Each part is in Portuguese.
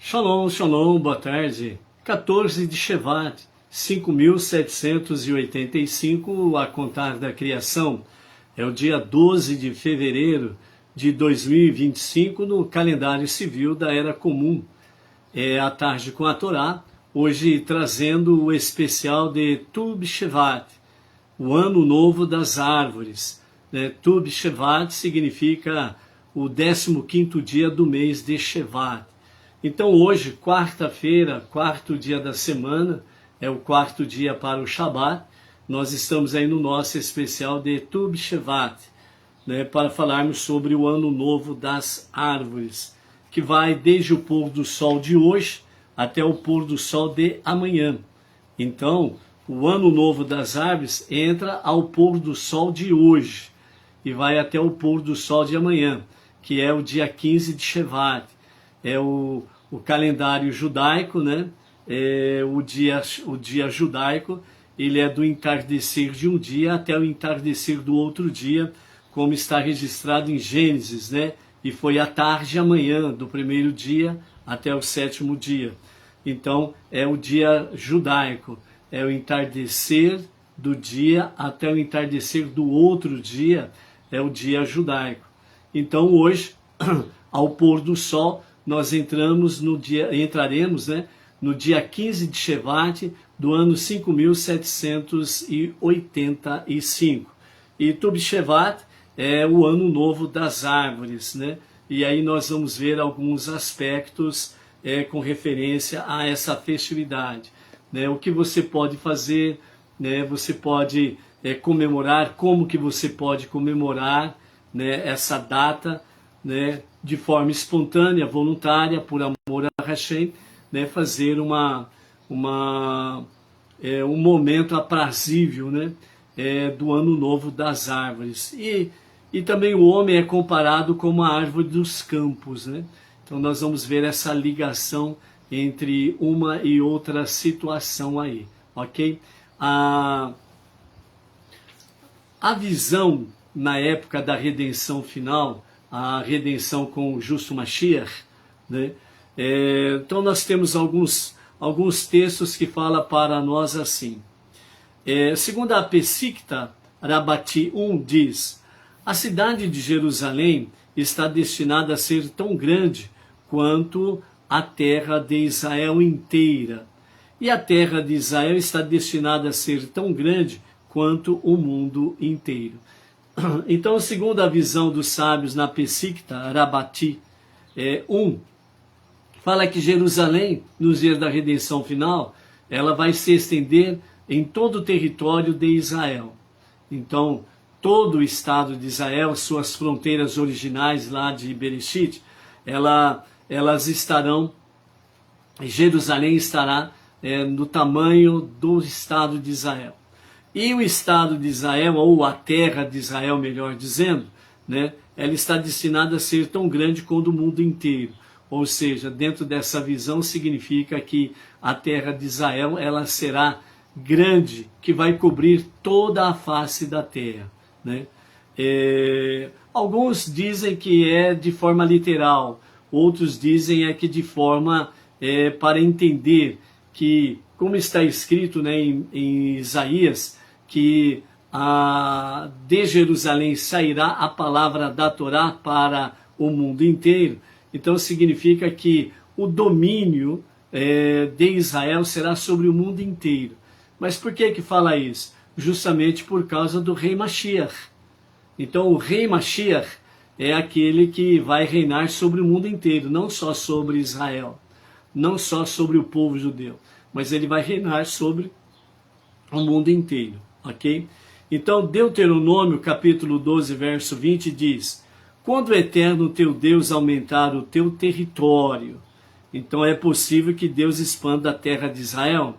Shalom, shalom, boa tarde. 14 de Shevat, 5.785 a contar da criação. É o dia 12 de fevereiro de 2025 no calendário civil da Era Comum. É a tarde com a Torá, hoje trazendo o especial de Tu B'Shevat, o Ano Novo das Árvores. Tu B'Shevat significa o 15º dia do mês de Shevat. Então hoje, quarta-feira, quarto dia da semana, é o quarto dia para o Shabat, nós estamos aí no nosso especial de Tu B'Shevat, para falarmos sobre o Ano Novo das Árvores, que vai desde o pôr do sol de hoje até o pôr do sol de amanhã. Então, o Ano Novo das Árvores entra ao pôr do sol de hoje e vai até o pôr do sol de amanhã, que é o dia 15 de Shevat. É o calendário judaico, o dia judaico, ele é do entardecer de um dia até o entardecer do outro dia, como está registrado em Gênesis, E foi à tarde e amanhã, do primeiro dia até o sétimo dia. Então, é o dia judaico, é o entardecer do dia até o entardecer do outro dia, é o dia judaico. Então, hoje, ao pôr do sol, nós entraremos no dia 15 de Shevat do ano 5.785. E Tu B'Shevat é o Ano Novo das Árvores, E aí nós vamos ver alguns aspectos com referência a essa festividade. O que você pode fazer, você pode comemorar, como que você pode comemorar essa data, de forma espontânea, voluntária, por amor a Hashem, fazer um momento aprazível, do Ano Novo das Árvores. E também o homem é comparado como a árvore dos campos, Então nós vamos ver essa ligação entre uma e outra situação aí, ok? A visão na época da redenção final, a redenção com o justo Mashiach, então nós temos alguns textos que falam para nós assim. Segundo a Pesikta Rabati 1 diz: a cidade de Jerusalém está destinada a ser tão grande quanto a terra de Israel inteira. E a terra de Israel está destinada a ser tão grande quanto o mundo inteiro. Então, segundo a visão dos sábios na Pesikta Rabati 1, fala que Jerusalém, nos dias da redenção final, ela vai se estender em todo o território de Israel. Então, todo o estado de Israel, suas fronteiras originais lá de Bereshit, elas estarão, Jerusalém estará no tamanho do estado de Israel. E o estado de Israel, ou a terra de Israel, melhor dizendo, ela está destinada a ser tão grande quanto o mundo inteiro. Ou seja, dentro dessa visão significa que a terra de Israel ela será grande, que vai cobrir toda a face da terra. Alguns dizem que é de forma literal, outros dizem que de forma para entender que, como está escrito em Isaías, que de Jerusalém sairá a palavra da Torá para o mundo inteiro. Então significa que o domínio de Israel será sobre o mundo inteiro. Mas por que fala isso? Justamente por causa do rei Mashiach. Então o rei Mashiach é aquele que vai reinar sobre o mundo inteiro, não só sobre Israel, não só sobre o povo judeu, mas ele vai reinar sobre o mundo inteiro, ok? Então Deuteronômio capítulo 12, verso 20 diz: quando o Eterno teu Deus aumentar o teu território, então é possível que Deus expanda a terra de Israel.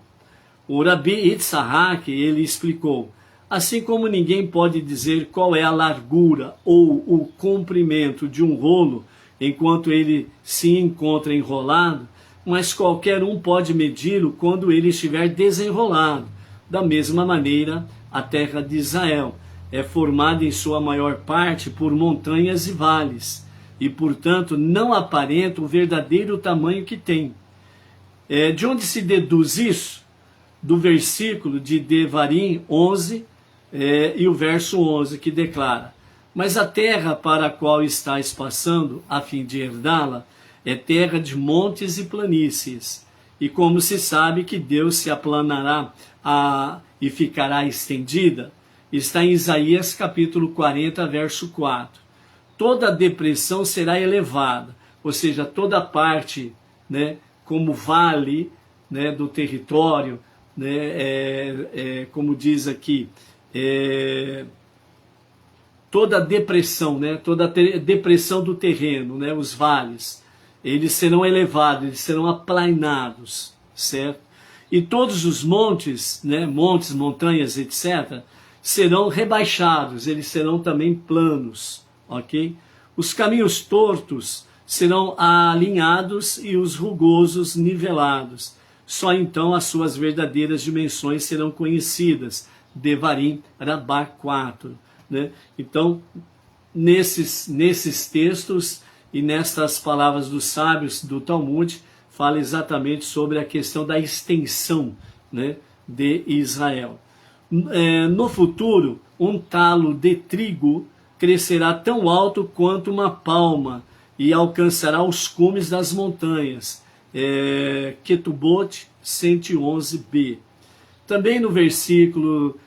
O Rabi Yitzhak, ele explicou: assim como ninguém pode dizer qual é a largura ou o comprimento de um rolo enquanto ele se encontra enrolado, mas qualquer um pode medi-lo quando ele estiver desenrolado. Da mesma maneira, a terra de Israel é formada em sua maior parte por montanhas e vales. e, portanto, não aparenta o verdadeiro tamanho que tem. De onde se deduz isso? Do versículo de Devarim 11 e o verso 11, que declara: mas a terra para a qual estáis passando, a fim de herdá-la, é terra de montes e planícies. E como se sabe que Deus se aplanará e ficará estendida, está em Isaías capítulo 40, verso 4. Toda a depressão será elevada, ou seja, toda a parte, né, como vale, né, do território, né, como diz aqui, toda a depressão, né, toda a depressão do terreno, né, os vales, eles serão elevados, eles serão aplainados, certo? E todos os montes, né, montes, montanhas, etc., serão rebaixados, eles serão também planos, ok? Os caminhos tortos serão alinhados e os rugosos nivelados. Só então as suas verdadeiras dimensões serão conhecidas. Devarim, Rabá 4. Né? Então, nesses textos e nestas palavras dos sábios do Talmud, fala exatamente sobre a questão da extensão, né, de Israel. No futuro, um talo de trigo crescerá tão alto quanto uma palma e alcançará os cumes das montanhas. Ketubot 111b. Também no versículo,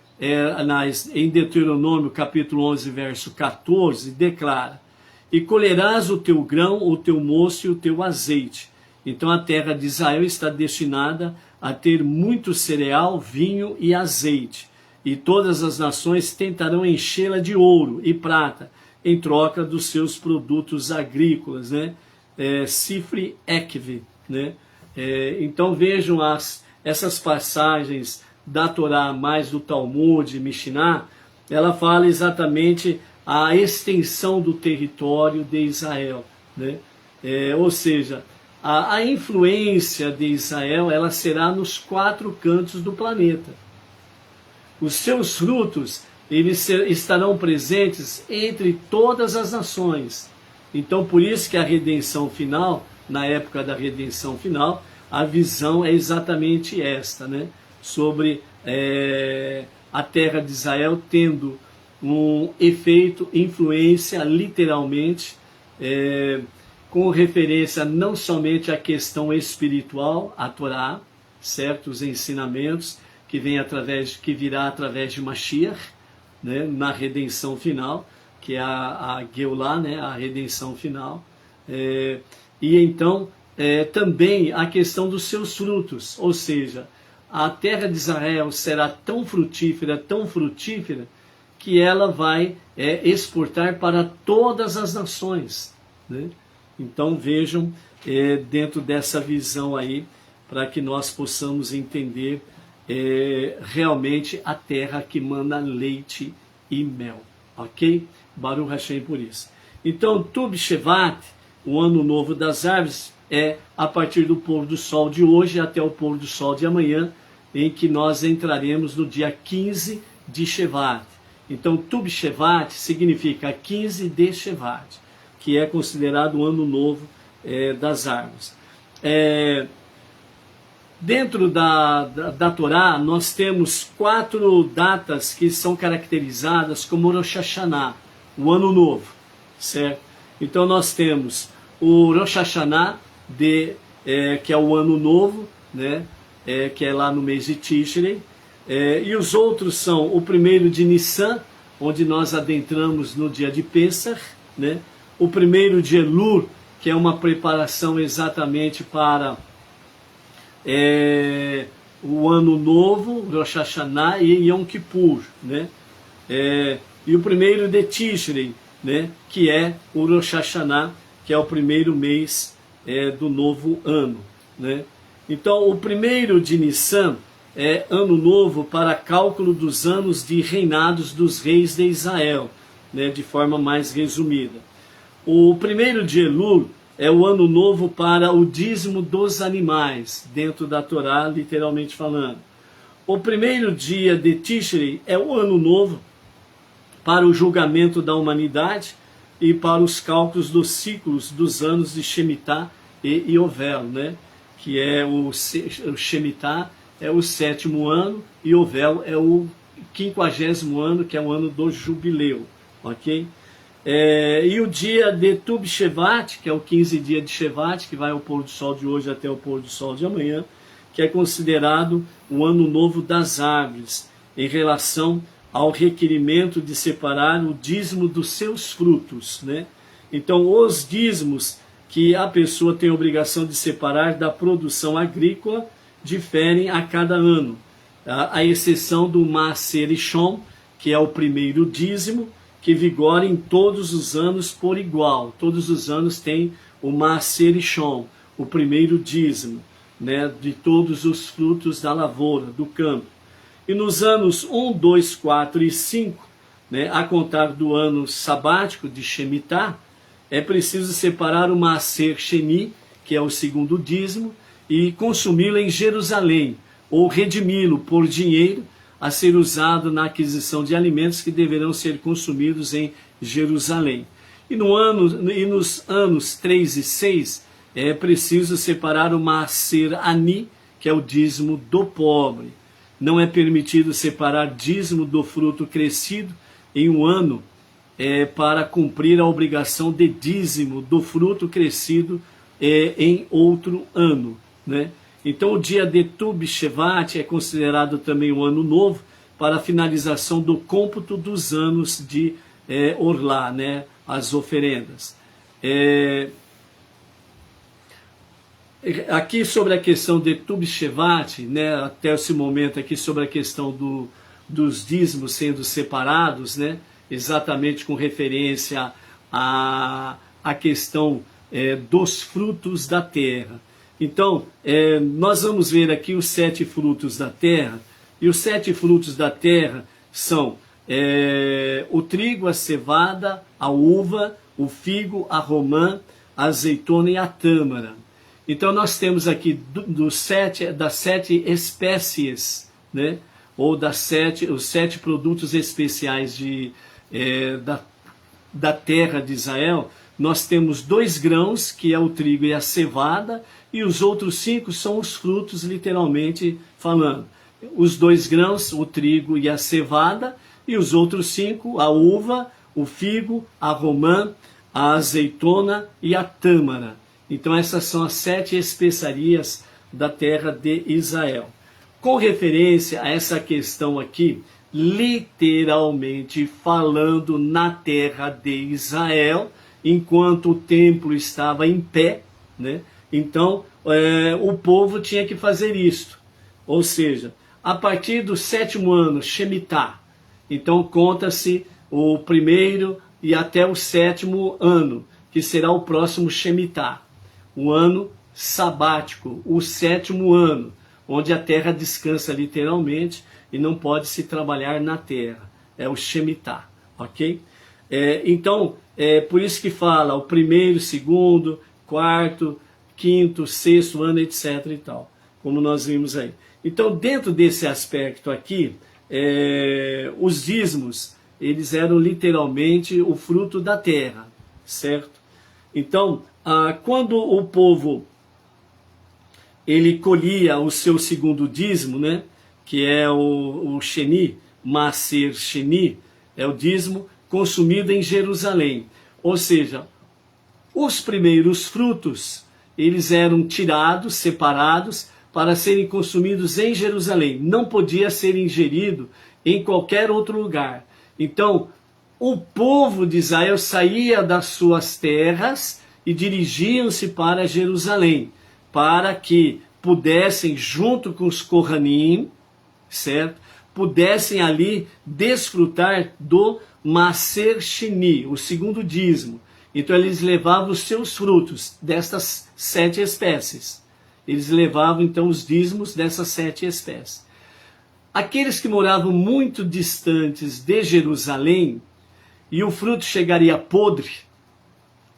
em Deuteronômio capítulo 11, verso 14, declara: e colherás o teu grão, o teu moço e o teu azeite. Então a terra de Israel está destinada a ter muito cereal, vinho e azeite. E todas as nações tentarão enchê-la de ouro e prata, em troca dos seus produtos agrícolas, né? Sifri Ekve, né? Então vejam essas passagens da Torá, mais do Talmud, Mishnah, ela fala exatamente a extensão do território de Israel, né? Ou seja, a influência de Israel, ela será nos 4 cantos do planeta. Os seus frutos, eles estarão presentes entre todas as nações. Então, por isso que a redenção final, na época da redenção final, a visão é exatamente esta, né? Sobre a terra de Israel tendo um efeito, influência, literalmente, com referência não somente à questão espiritual, a Torá, certos ensinamentos, que virá através de Mashiach, né, na redenção final, que é a Geulah, né, a redenção final. E então, também a questão dos seus frutos, ou seja, a terra de Israel será tão frutífera, que ela vai exportar para todas as nações, né? Então vejam, dentro dessa visão aí, para que nós possamos entender realmente a terra que manda leite e mel, ok? Baruch Hashem por isso. Então, Tu B'Shevat, o ano novo das árvores, é a partir do pôr do sol de hoje até o pôr do sol de amanhã, em que nós entraremos no dia 15 de Shevat. Então, Tu B'Shevat significa 15 de Shevat, que é considerado o ano novo das árvores. Dentro da Torá, nós temos 4 datas que são caracterizadas como Rosh Hashanah, o ano novo, certo? Então nós temos o Rosh Hashanah, que é o ano novo, né? Que é lá no mês de Tishrei, e os outros são o primeiro de Nissan, onde nós adentramos no dia de Pesach, né? O primeiro de Elul, que é uma preparação exatamente para o ano novo, Rosh Hashanah e Yom Kippur, né? E o primeiro de Tishrei, né? Que é o Rosh Hashanah, que é o primeiro mês do novo ano, né? Então, o primeiro de Nissan é ano novo para cálculo dos anos de reinados dos reis de Israel, né? De forma mais resumida. O primeiro de Elul é o ano novo para o dízimo dos animais, dentro da Torá, literalmente falando. O primeiro dia de Tishrei é o ano novo para o julgamento da humanidade, e para os cálculos dos ciclos dos anos de Shemitah e Yovel, né? Que é o Shemitah é o 7º ano e Yovel é o 50º ano, que é o ano do jubileu, ok? E o dia de Tu B'Shevat, que é o 15 dia de Shevat, que vai ao pôr do sol de hoje até o pôr do sol de amanhã, que é considerado o ano novo das árvores, em relação ao requerimento de separar o dízimo dos seus frutos, né? Então, os dízimos que a pessoa tem a obrigação de separar da produção agrícola diferem a cada ano, à exceção do Maaser Rishon, que é o primeiro dízimo, que vigora em todos os anos por igual. Todos os anos tem o Maaser Rishon, o primeiro dízimo, né, de todos os frutos da lavoura, do campo. E nos anos 1, 2, 4 e 5, né, a contar do ano sabático de Shemitah, é preciso separar o Maaser Sheni, que é o segundo dízimo, e consumi-lo em Jerusalém, ou redimi-lo por dinheiro, a ser usado na aquisição de alimentos que deverão ser consumidos em Jerusalém. E nos anos 3 e 6, é preciso separar o Maaser Ani, que é o dízimo do pobre. Não é permitido separar dízimo do fruto crescido em um ano para cumprir a obrigação de dízimo do fruto crescido em outro ano, né? Então o dia de Tu B'Shevat é considerado também um ano novo para a finalização do cômputo dos anos de Orlá, né? As oferendas. Aqui sobre a questão de Tu B'Shevat, né? Até esse momento aqui sobre a questão dos dízimos sendo separados, né? Exatamente com referência à questão dos frutos da terra. Então, nós vamos ver aqui os 7 frutos da terra, e os 7 frutos da terra são o trigo, a cevada, a uva, o figo, a romã, a azeitona e a tâmara. Então nós temos aqui das 7 espécies, né? Ou os 7 produtos especiais da terra de Israel. Nós temos 2 grãos, que é o trigo e a cevada, e os outros 5 são os frutos, literalmente falando. Os 2 grãos, o trigo e a cevada, e os outros 5, a uva, o figo, a romã, a azeitona e a tâmara. Então essas são as 7 especiarias da terra de Israel. Com referência a essa questão aqui, literalmente falando na terra de Israel, enquanto o templo estava em pé, né? Então o povo tinha que fazer isto. Ou seja, a partir do 7º ano, Shemitah, então conta-se o primeiro e até o 7º ano, que será o próximo Shemitah, o ano sabático, o 7º ano, onde a terra descansa literalmente e não pode se trabalhar na terra. É o Shemitah, ok? Então, por isso que fala o primeiro, segundo, quarto, quinto, 6º ano, etc. e tal, como nós vimos aí. Então, dentro desse aspecto aqui, os dízimos, eles eram literalmente o fruto da terra, certo? Então, quando o povo ele colhia o seu segundo dízimo, né, que é o Sheni, Maaser Sheni, é o dízimo consumido em Jerusalém. Ou seja, os primeiros frutos, eles eram tirados, separados, para serem consumidos em Jerusalém. Não podia ser ingerido em qualquer outro lugar. Então, o povo de Israel saía das suas terras e dirigiam-se para Jerusalém, para que pudessem, junto com os Kohanim, certo? Pudessem ali desfrutar do Maaser Sheni, o segundo dízimo. Então eles levavam os seus frutos destas 7 espécies. Eles levavam então os dízimos dessas 7 espécies. Aqueles que moravam muito distantes de Jerusalém e o fruto chegaria podre,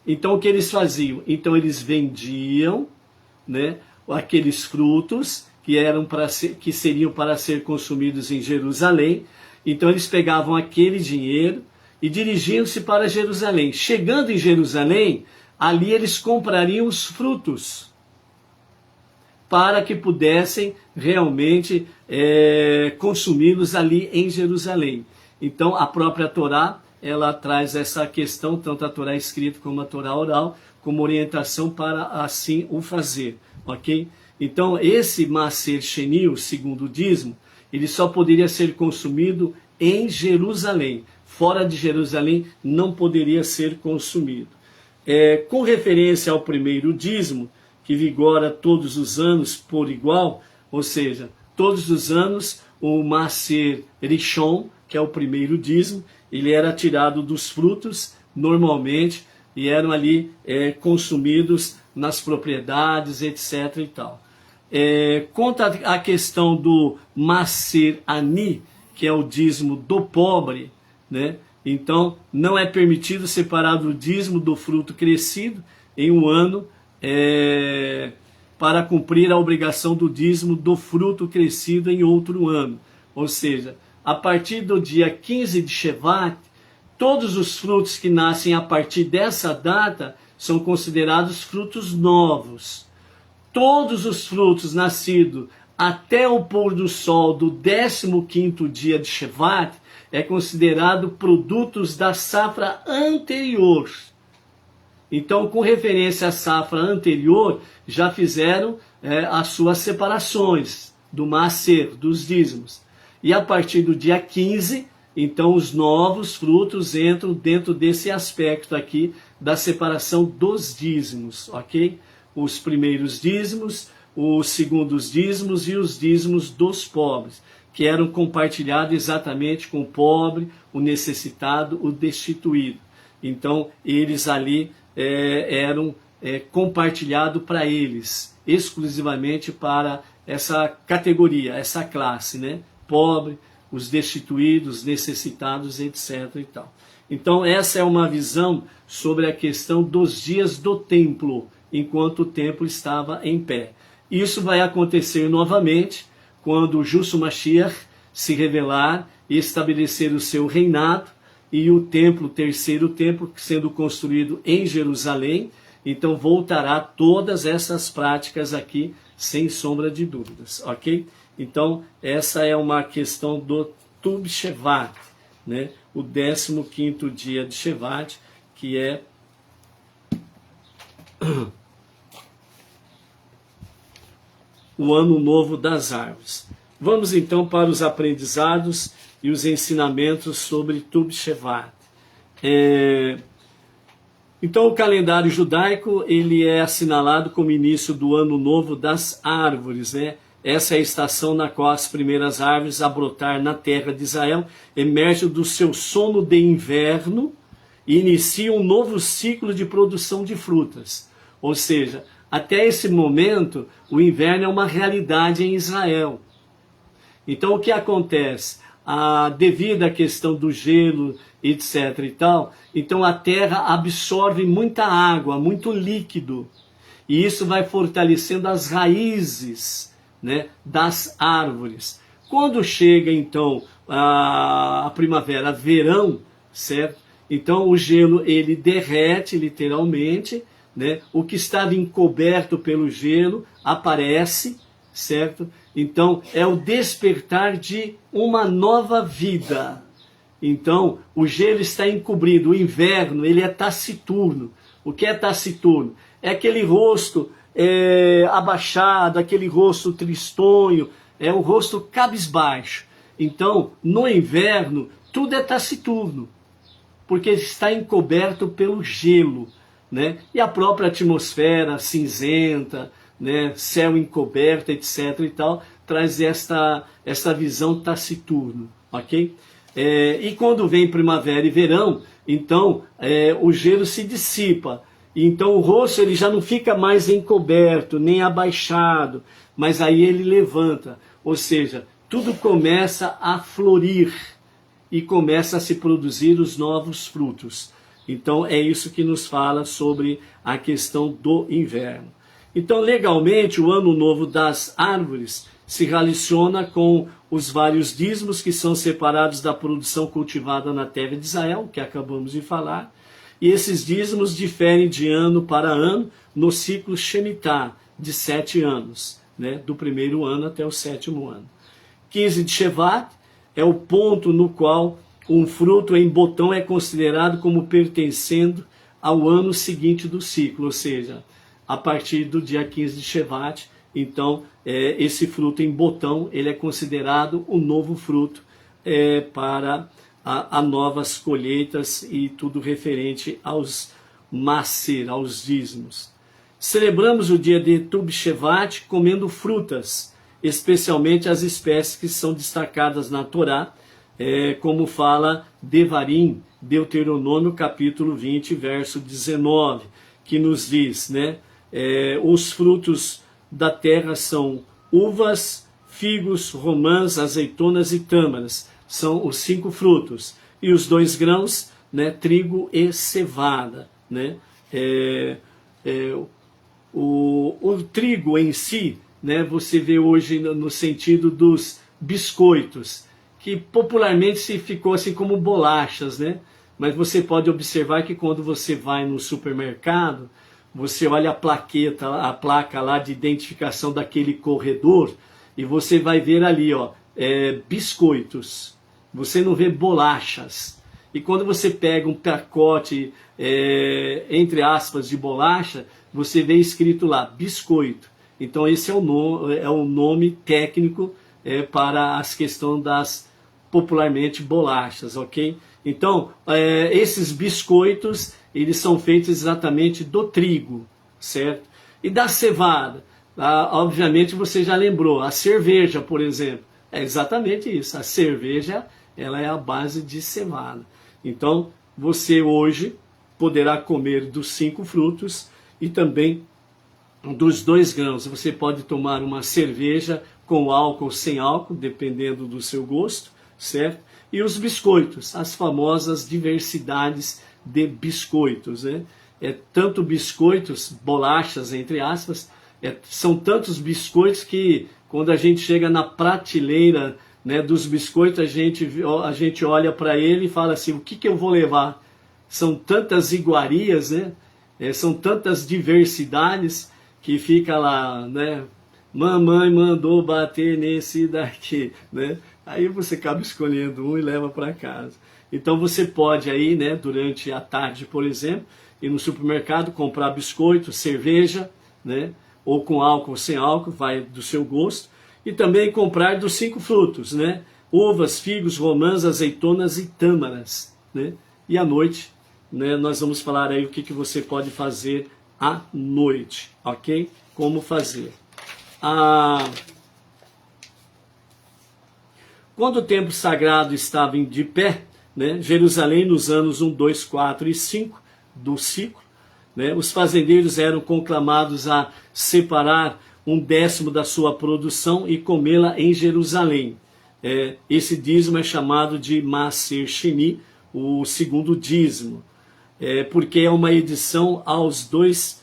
então o que eles faziam? Então eles vendiam, né, aqueles frutos que seriam para ser consumidos em Jerusalém. Então eles pegavam aquele dinheiro e dirigiam-se para Jerusalém. Chegando em Jerusalém, ali eles comprariam os frutos, para que pudessem realmente consumi-los ali em Jerusalém. Então a própria Torá, ela traz essa questão, tanto a Torá escrita como a Torá oral, como orientação para assim o fazer, ok? Então esse Maaser Sheni, o segundo dízimo, ele só poderia ser consumido em Jerusalém. Fora de Jerusalém não poderia ser consumido. Com referência ao primeiro dízimo, que vigora todos os anos por igual, ou seja, todos os anos o Maaser Rishon, que é o primeiro dízimo, ele era tirado dos frutos normalmente e eram ali consumidos nas propriedades, etc. e tal. Quanto à questão do Maaser Ani, que é o dízimo do pobre, né? Então não é permitido separar o dízimo do fruto crescido em um ano para cumprir a obrigação do dízimo do fruto crescido em outro ano. Ou seja, a partir do dia 15 de Shevat, todos os frutos que nascem a partir dessa data são considerados frutos novos. Todos os frutos nascidos até o pôr do sol do 15º dia de Shevat é considerado produtos da safra anterior. Então, com referência à safra anterior, já fizeram as suas separações do Maaser, dos dízimos. E a partir do dia 15, então os novos frutos entram dentro desse aspecto aqui da separação dos dízimos, ok? Os primeiros dízimos, os segundos dízimos e os dízimos dos pobres, que eram compartilhados exatamente com o pobre, o necessitado, o destituído. Então, eles ali eram compartilhados para eles, exclusivamente para essa categoria, essa classe, né? Pobre, os destituídos, necessitados, etc. e tal. Então, essa é uma visão sobre a questão dos dias do templo, enquanto o templo estava em pé. Isso vai acontecer novamente quando o Justo Mashiach se revelar e estabelecer o seu reinado, e o templo, o terceiro templo, sendo construído em Jerusalém. Então voltará todas essas práticas aqui, sem sombra de dúvidas, ok? Então essa é uma questão do Tu B'Shevat, né? O 15º dia de Shevat, que é o ano novo das árvores. Vamos então para os aprendizados e os ensinamentos sobre Tu B'Shevat. Então o calendário judaico ele é assinalado como início do ano novo das árvores, né? Essa é a estação na qual as primeiras árvores a brotar na terra de Israel emergem do seu sono de inverno e iniciam um novo ciclo de produção de frutas. Ou seja, até esse momento o inverno é uma realidade em Israel. Então o que acontece? Devido à questão do gelo, etc. e tal, então a terra absorve muita água, muito líquido, e isso vai fortalecendo as raízes, né, das árvores. Quando chega então a primavera, verão, certo? Então o gelo ele derrete literalmente, né? O que estava encoberto pelo gelo aparece, certo? Então é o despertar de uma nova vida. Então o gelo está encobrindo, o inverno ele é taciturno. O que é taciturno? É aquele rosto abaixado, aquele rosto tristonho, é o rosto cabisbaixo. Então no inverno tudo é taciturno, porque está encoberto pelo gelo, né? E a própria atmosfera cinzenta, né? Céu encoberto, etc. e tal, traz esta visão taciturna, ok? E quando vem primavera e verão, então o gelo se dissipa. Então o rosto ele já não fica mais encoberto, nem abaixado, mas aí ele levanta. Ou seja, tudo começa a florir e começa a se produzir os novos frutos. Então é isso que nos fala sobre a questão do inverno. Então legalmente o ano novo das árvores se relaciona com os vários dízimos que são separados da produção cultivada na terra de Israel, que acabamos de falar. E esses dízimos diferem de ano para ano no ciclo Shemitah, de 7 anos, né? Do primeiro ano até o 7º ano. 15 de Shevat é o ponto no qual um fruto em botão é considerado como pertencendo ao ano seguinte do ciclo, ou seja, a partir do dia 15 de Shevat, então esse fruto em botão ele é considerado um novo fruto para a novas colheitas e tudo referente aos maser, aos dízimos. Celebramos o dia de Tu B'Shevat comendo frutas, especialmente as espécies que são destacadas na Torá, como fala Devarim, Deuteronômio capítulo 20, verso 19, que nos diz, né, os frutos da terra são uvas, figos, romãs, azeitonas e tâmaras, são os 5 frutos, e os 2 grãos, né, trigo e cevada, né, o trigo em si, né, você vê hoje no sentido dos biscoitos, que popularmente se ficou assim como bolachas, né? Mas você pode observar que quando você vai no supermercado, você olha a placa lá de identificação daquele corredor e você vai ver ali, ó, biscoitos. Você não vê bolachas. E quando você pega um pacote, entre aspas, de bolacha, você vê escrito lá, biscoito. Então esse é o nome técnico para as questões das popularmente bolachas, ok? Então, esses biscoitos, eles são feitos exatamente do trigo, certo? E da cevada, obviamente você já lembrou, a cerveja, por exemplo, é exatamente isso, a cerveja, ela é a base de cevada. Então, você hoje poderá comer dos 5 frutos e também dos 2 grãos. Você pode tomar uma cerveja com álcool ou sem álcool, dependendo do seu gosto, certo? E os biscoitos, as famosas diversidades de biscoitos, né? Tanto biscoitos, bolachas, entre aspas, são tantos biscoitos que quando a gente chega na prateleira, né, dos biscoitos, a gente olha para ele e fala assim, o que eu vou levar? São tantas iguarias, né? São tantas diversidades que fica lá, né? Mamãe mandou bater nesse daqui, né? Aí você acaba escolhendo um e leva para casa. Então você pode aí, né, durante a tarde, por exemplo, ir no supermercado, comprar biscoito, cerveja, né, ou com álcool ou sem álcool, vai do seu gosto, e também comprar dos 5 frutos, né, uvas, figos, romãs, azeitonas e tâmaras, né, e à noite, né, nós vamos falar aí o que você pode fazer à noite, ok? Como fazer. Quando o templo sagrado estava de pé, né, Jerusalém nos anos 1, 2, 4 e 5 do ciclo, né, os fazendeiros eram conclamados a separar 1/10 da sua produção e comê-la em Jerusalém. Esse dízimo é chamado de Maser Sheni, o 2º dízimo, porque é uma edição aos 2,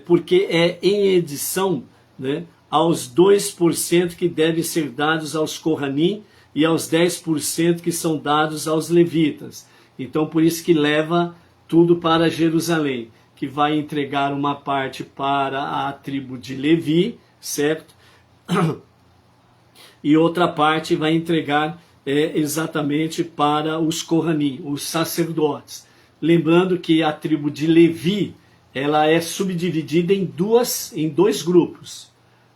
porque é em edição, né, aos 2% que devem ser dados aos Kohanim e aos 10% que são dados aos levitas. Então por isso que leva tudo para Jerusalém, que vai entregar uma parte para a tribo de Levi, certo? E outra parte vai entregar exatamente para os Kohanim, os sacerdotes. Lembrando que a tribo de Levi, ela é subdividida em 2 grupos.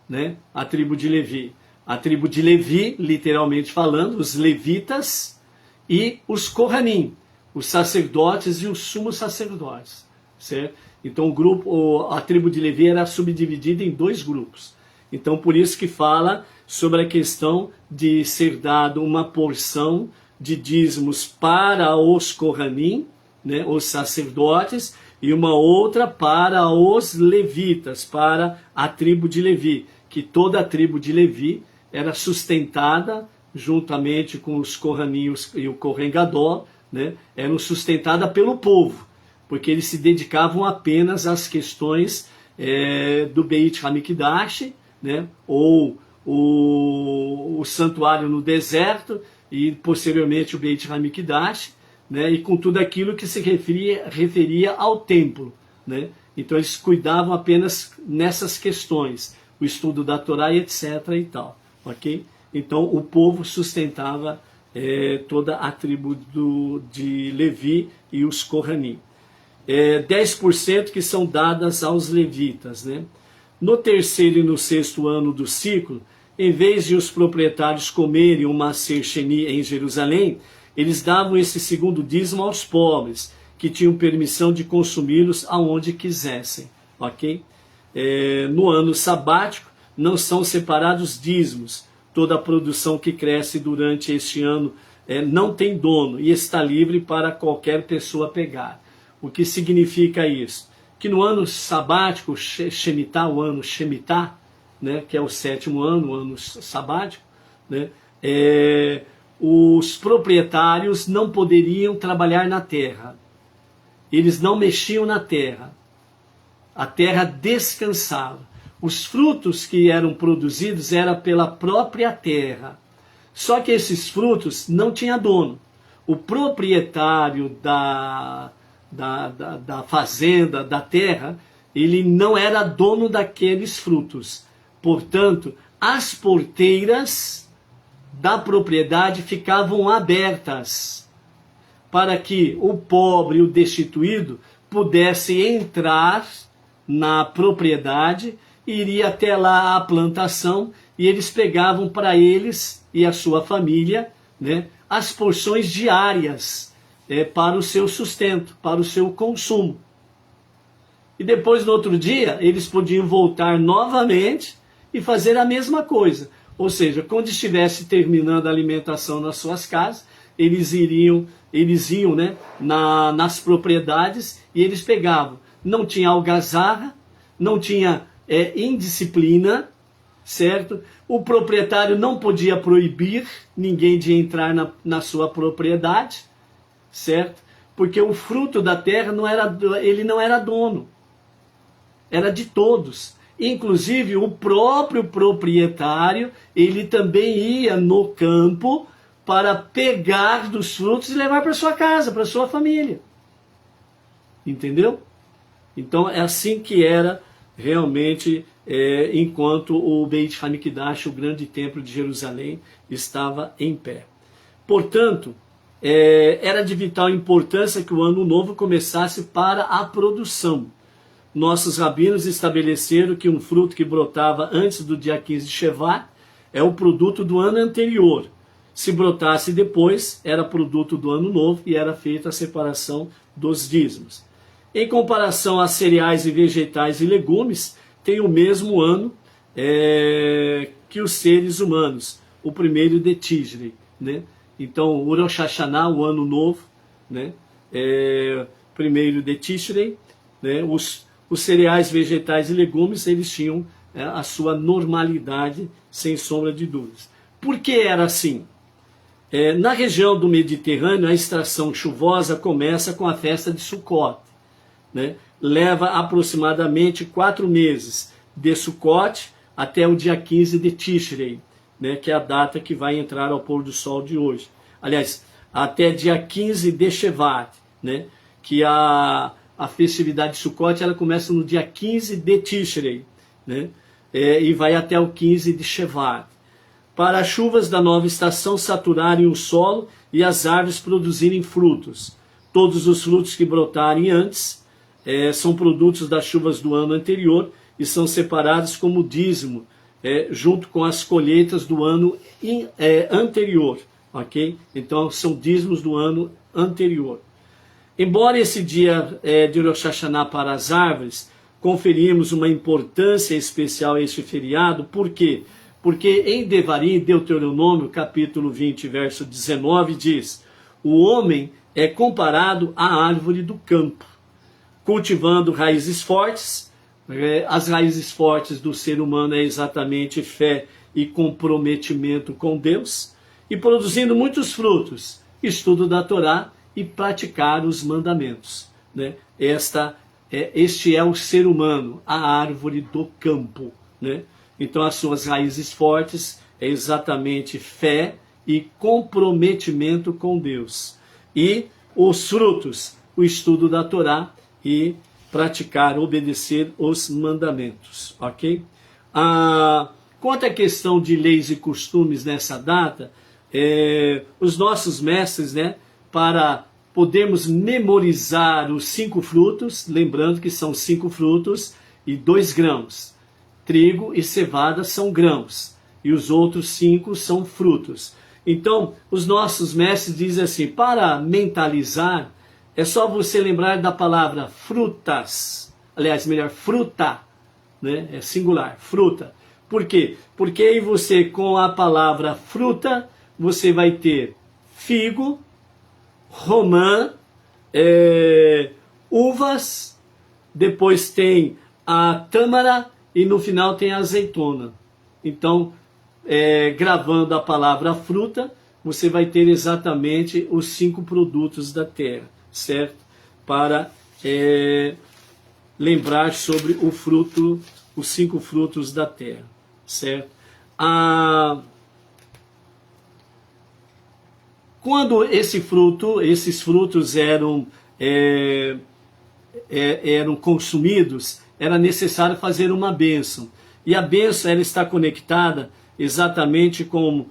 Né? A tribo de Levi. A tribo de Levi, literalmente falando, os levitas e os Kohanim, os sacerdotes e os sumos sacerdotes, certo? Então a tribo de Levi era subdividida em 2 grupos. Então por isso que fala sobre a questão de ser dado uma porção de dízimos para os Kohanim, né, os sacerdotes, e uma outra para os levitas, para a tribo de Levi, que toda a tribo de Levi era sustentada, juntamente com os Kohanim e o Kohen Gadol, né, eram sustentada pelo povo, porque eles se dedicavam apenas às questões do Beit HaMikdash, né, ou o santuário no deserto e posteriormente o Beit HaMikdash, né, e com tudo aquilo que se referia ao templo, né? Então eles cuidavam apenas nessas questões, o estudo da Torá e etc. e tal, ok? Então o povo sustentava toda a tribo de Levi e os Kohanim. 10% que são dadas aos levitas, né? No terceiro e no sexto ano do ciclo, em vez de os proprietários comerem o Maser Sheni em Jerusalém, eles davam esse segundo dízimo aos pobres, que tinham permissão de consumi-los aonde quisessem, ok? No ano sabático, não são separados dízimos. Toda a produção que cresce durante este ano não tem dono e está livre para qualquer pessoa pegar. O que significa isso? Que no ano sabático, Shemitah, o ano Shemitah, né, que é o sétimo ano, o ano sabático, né, os proprietários não poderiam trabalhar na terra. Eles não mexiam na terra. A terra descansava. Os frutos que eram produzidos eram pela própria terra. Só que esses frutos não tinham dono. O proprietário da fazenda, da terra, ele não era dono daqueles frutos. Portanto, as porteiras da propriedade ficavam abertas para que o pobre e o destituído pudesse entrar na propriedade, iria até lá a plantação e eles pegavam para eles e a sua família, né, as porções diárias para o seu sustento, para o seu consumo. E depois, no outro dia, eles podiam voltar novamente e fazer a mesma coisa. Ou seja, quando estivesse terminando a alimentação nas suas casas, eles iam, né, nas propriedades e eles pegavam. Não tinha algazarra, não tinha indisciplina, certo? O proprietário não podia proibir ninguém de entrar na sua propriedade, certo? Porque o fruto da terra ele não era dono, era de todos. Inclusive o próprio proprietário, ele também ia no campo para pegar dos frutos e levar para sua casa, para sua família. Entendeu? Então é assim que era realmente enquanto o Beit HaMikdash, o grande templo de Jerusalém, estava em pé. Portanto, era de vital importância que o ano novo começasse para a produção. Nossos rabinos estabeleceram que um fruto que brotava antes do dia 15 de Shevat é o produto do ano anterior. Se brotasse depois, era produto do ano novo e era feita a separação dos dízimos. Em comparação a cereais e vegetais e legumes, tem o mesmo ano que os seres humanos, o primeiro de Tishrei, né? Então, o Rosh Hashanah, o ano novo, né? Primeiro de Tishrei, né? Os cereais, vegetais e legumes, eles tinham a sua normalidade, sem sombra de dúvidas. Por que era assim? Na região do Mediterrâneo, a estação chuvosa começa com a festa de Sukkot, né? Leva aproximadamente 4 meses, de Sukkot até o dia 15 de Tishrei, né? Que é a data que vai entrar ao pôr do sol de hoje. Aliás, até dia 15 de Shevat, né? Que a festividade de Sukkot ela começa no dia 15 de Tishrei, né? E vai até o 15 de Shevat. Para as chuvas da nova estação saturarem o solo e as árvores produzirem frutos. Todos os frutos que brotarem antes são produtos das chuvas do ano anterior e são separados como dízimo, junto com as colheitas do ano anterior, ok? Então são dízimos do ano anterior. Embora esse dia de Rosh Hashanah para as árvores, conferimos uma importância especial a este feriado, por quê? Porque em Devarim, Deuteronômio, capítulo 20, verso 19, diz: o homem é comparado à árvore do campo, cultivando raízes fortes. As raízes fortes do ser humano é exatamente fé e comprometimento com Deus, e produzindo muitos frutos, estudo da Torá e praticar os mandamentos, né? Este é o ser humano, a árvore do campo, né? Então as suas raízes fortes é exatamente fé e comprometimento com Deus. E os frutos, o estudo da Torá e praticar, obedecer os mandamentos, ok? Quanto à questão de leis e costumes nessa data, os nossos mestres, né, para podermos memorizar os 5 frutos, lembrando que são 5 frutos e 2 grãos. Trigo e cevada são grãos, e os outros 5 são frutos. Então, os nossos mestres dizem assim, para mentalizar, é só você lembrar da palavra frutas, aliás, melhor, fruta, né? É singular, fruta. Por quê? Porque aí você, com a palavra fruta, você vai ter figo, romã, uvas, depois tem a tâmara e no final tem a azeitona. Então, gravando a palavra fruta, você vai ter exatamente os 5 produtos da terra, certo? Para lembrar sobre o fruto, os 5 frutos da terra, certo? Quando esses frutos eram consumidos, era necessário fazer uma bênção. E a bênção ela está conectada exatamente com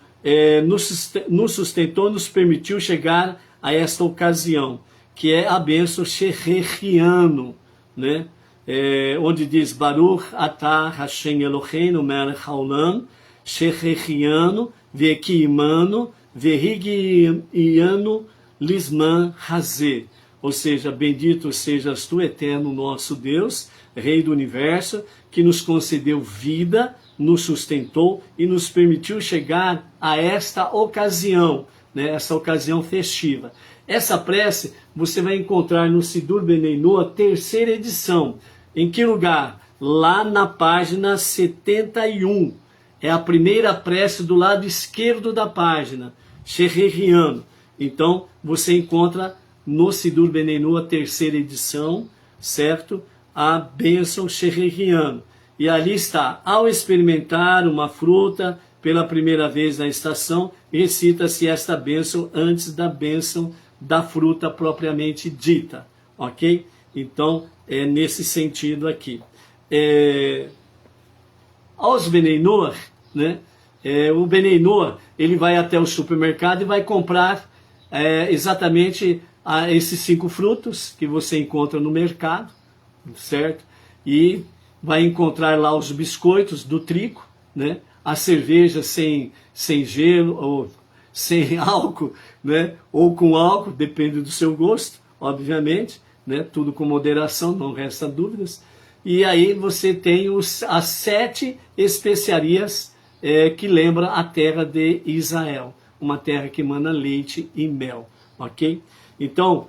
nos sustentou, nos permitiu chegar a esta ocasião, que é a bênção Shecherhiano, né? Onde diz Baruch atah Hashem Eloheinu melech haolam Shecherhiano vekiimano vehigiano lisman hazeh. Ou seja, bendito sejas tu, eterno nosso Deus, Rei do Universo, que nos concedeu vida, nos sustentou e nos permitiu chegar a esta ocasião, né, essa ocasião festiva. Essa prece você vai encontrar no Sidur Bnei Noach, terceira edição. Em que lugar? Lá na página 71. É a primeira prece do lado esquerdo da página, Shecherhiano. Então, você encontra no Sidur Bnei Noach, terceira edição, certo? A bênção Shecherhiano. E ali está, ao experimentar uma fruta pela primeira vez na estação, recita-se esta bênção antes da bênção da fruta propriamente dita, ok? Então, é nesse sentido aqui. Aos Bnei Noach, né? O Bnei Noach, ele vai até o supermercado e vai comprar exatamente esses 5 frutos que você encontra no mercado, certo? E vai encontrar lá os biscoitos do trigo, né? A cerveja sem gelo ou sem álcool, né? Ou com álcool, depende do seu gosto, obviamente, né? Tudo com moderação, não resta dúvidas. E aí você tem as 7 especiarias que lembram a terra de Israel, uma terra que emana leite e mel, ok? Então,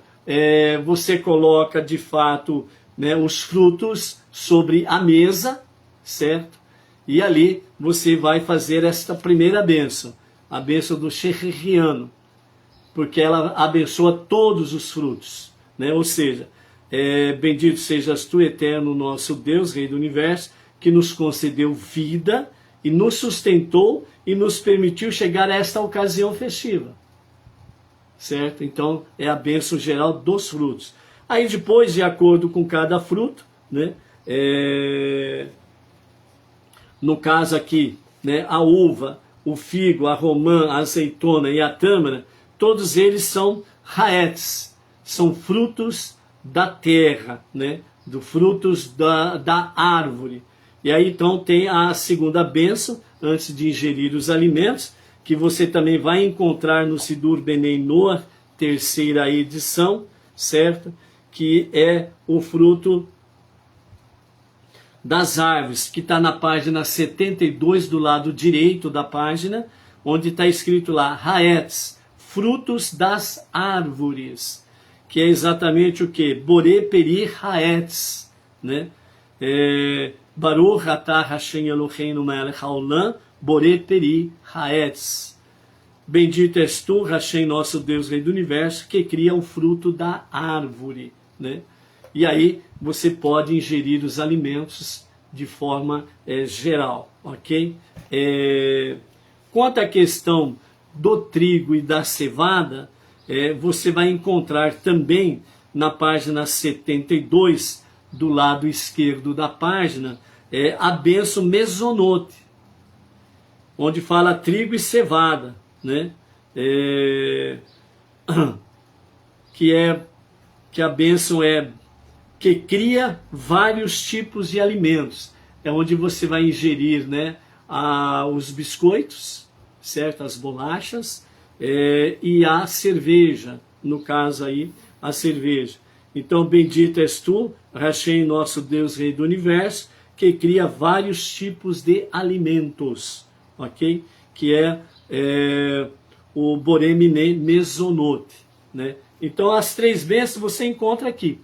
você coloca de fato, né, os frutos sobre a mesa, certo? E ali você vai fazer esta primeira bênção, a bênção do Shecherhiano, porque ela abençoa todos os frutos, né? Ou seja, bendito sejas tu, eterno nosso Deus, Rei do Universo, que nos concedeu vida e nos sustentou e nos permitiu chegar a esta ocasião festiva, certo? Então é a bênção geral dos frutos. Aí depois, de acordo com cada fruto, né? No caso aqui, né, a uva, o figo, a romã, a azeitona e a tâmara, todos eles são haetz, são frutos da terra, né, frutos da árvore. E aí então tem a segunda bênção, antes de ingerir os alimentos, que você também vai encontrar no Sidur Bnei Noach, terceira edição, certo? Que é o fruto das árvores, que está na página 72 do lado direito da página, onde está escrito lá, haetz, frutos das árvores, que é exatamente o que? Boré peri haetz, né? Baruch atah Hashem Eloheinu melech haolam, boré peri haetz. Bendito és tu, Hashem, nosso Deus, Rei do Universo, que cria o fruto da árvore, né? E aí você pode ingerir os alimentos de forma geral, ok? Quanto à questão do trigo e da cevada, você vai encontrar também na página 72, do lado esquerdo da página, a bênção mesonote, onde fala trigo e cevada, né? Que a bênção que cria vários tipos de alimentos. É onde você vai ingerir, né, os biscoitos, certo? As bolachas, e a cerveja, no caso aí, a cerveja. Então, bendito és tu, Hashem, nosso Deus, Rei do Universo, que cria vários tipos de alimentos, ok? Que o Boremine Mesonote, né? Então, as 3 bênçãos você encontra aqui,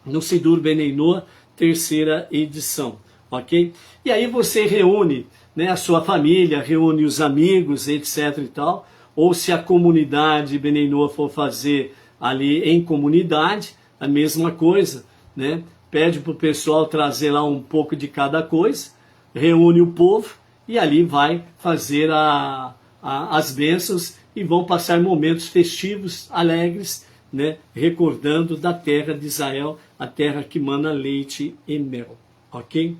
no Sidur Beneinoa, 3ª edição, ok? E aí você reúne, né, a sua família, reúne os amigos, etc e tal, ou se a comunidade Beneinoa for fazer ali em comunidade, a mesma coisa, né? Pede para o pessoal trazer lá um pouco de cada coisa, reúne o povo e ali vai fazer as bênçãos e vão passar momentos festivos, alegres, né? Recordando da terra de Israel, a terra que mana leite e mel, ok?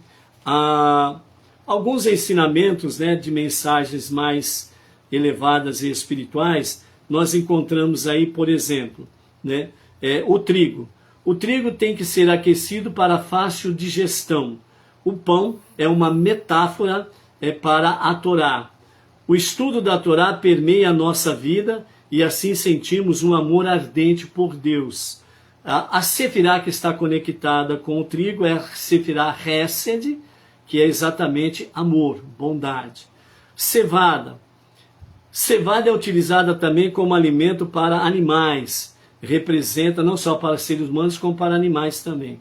Alguns ensinamentos, né, de mensagens mais elevadas e espirituais, nós encontramos aí, por exemplo, né, o trigo. O trigo tem que ser aquecido para fácil digestão. O pão é uma metáfora para a Torá. O estudo da Torá permeia a nossa vida e assim sentimos um amor ardente por Deus. A Sefirá que está conectada com o trigo é a Sefirá Hesed, que é exatamente amor, bondade. Cevada. Cevada é utilizada também como alimento para animais. Representa não só para seres humanos, como para animais também.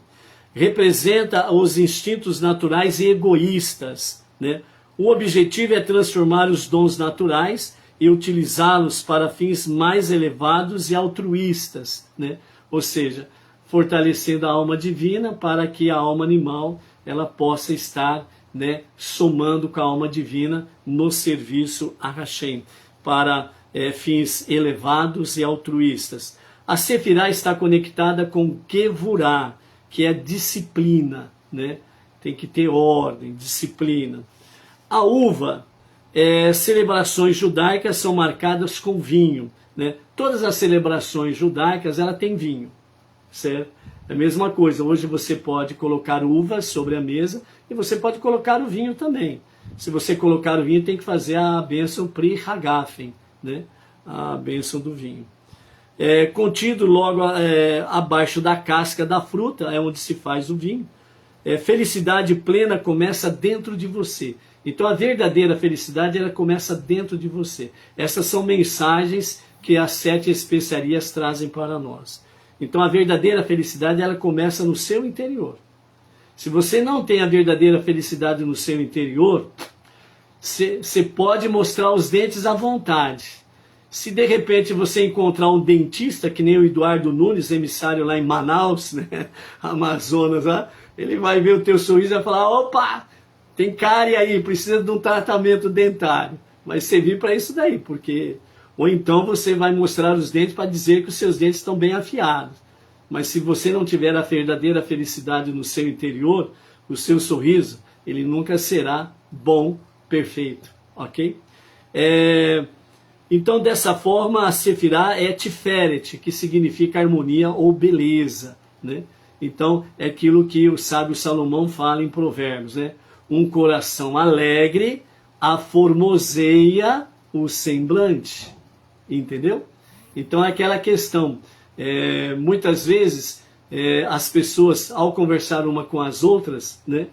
Representa os instintos naturais e egoístas, né? O objetivo é transformar os dons naturais e utilizá-los para fins mais elevados e altruístas, né? Ou seja, fortalecendo a alma divina para que a alma animal ela possa estar, né, somando com a alma divina no serviço a Hashem, para fins elevados e altruístas. A Sefirá está conectada com Kevurá, que é disciplina, né? Tem que ter ordem, disciplina. A uva, celebrações judaicas são marcadas com vinho, né? Todas as celebrações judaicas, ela tem vinho, certo? É a mesma coisa, hoje você pode colocar uvas sobre a mesa e você pode colocar o vinho também. Se você colocar o vinho, tem que fazer a bênção Pri Hagafen, né? A bênção do vinho. Contido logo abaixo da casca da fruta, é onde se faz o vinho. Felicidade plena começa dentro de você. Então a verdadeira felicidade ela começa dentro de você. Essas são mensagens que as 7 especiarias trazem para nós. Então a verdadeira felicidade ela começa no seu interior. Se você não tem a verdadeira felicidade no seu interior, você pode mostrar os dentes à vontade. Se de repente você encontrar um dentista, que nem o Eduardo Nunes, emissário lá em Manaus, né, Amazonas, lá, ele vai ver o teu sorriso e vai falar, opa, tem cárie aí, precisa de um tratamento dentário. Vai servir para isso daí, porque... Ou então você vai mostrar os dentes para dizer que os seus dentes estão bem afiados. Mas se você não tiver a verdadeira felicidade no seu interior, o seu sorriso, ele nunca será bom, perfeito, ok? Então, dessa forma, a Sefirá é Tiferet, que significa harmonia ou beleza, né? Então, é aquilo que o sábio Salomão fala em Provérbios, né? Um coração alegre aformoseia o semblante, entendeu? Então, é aquela questão, muitas vezes, as pessoas, ao conversar uma com as outras, né?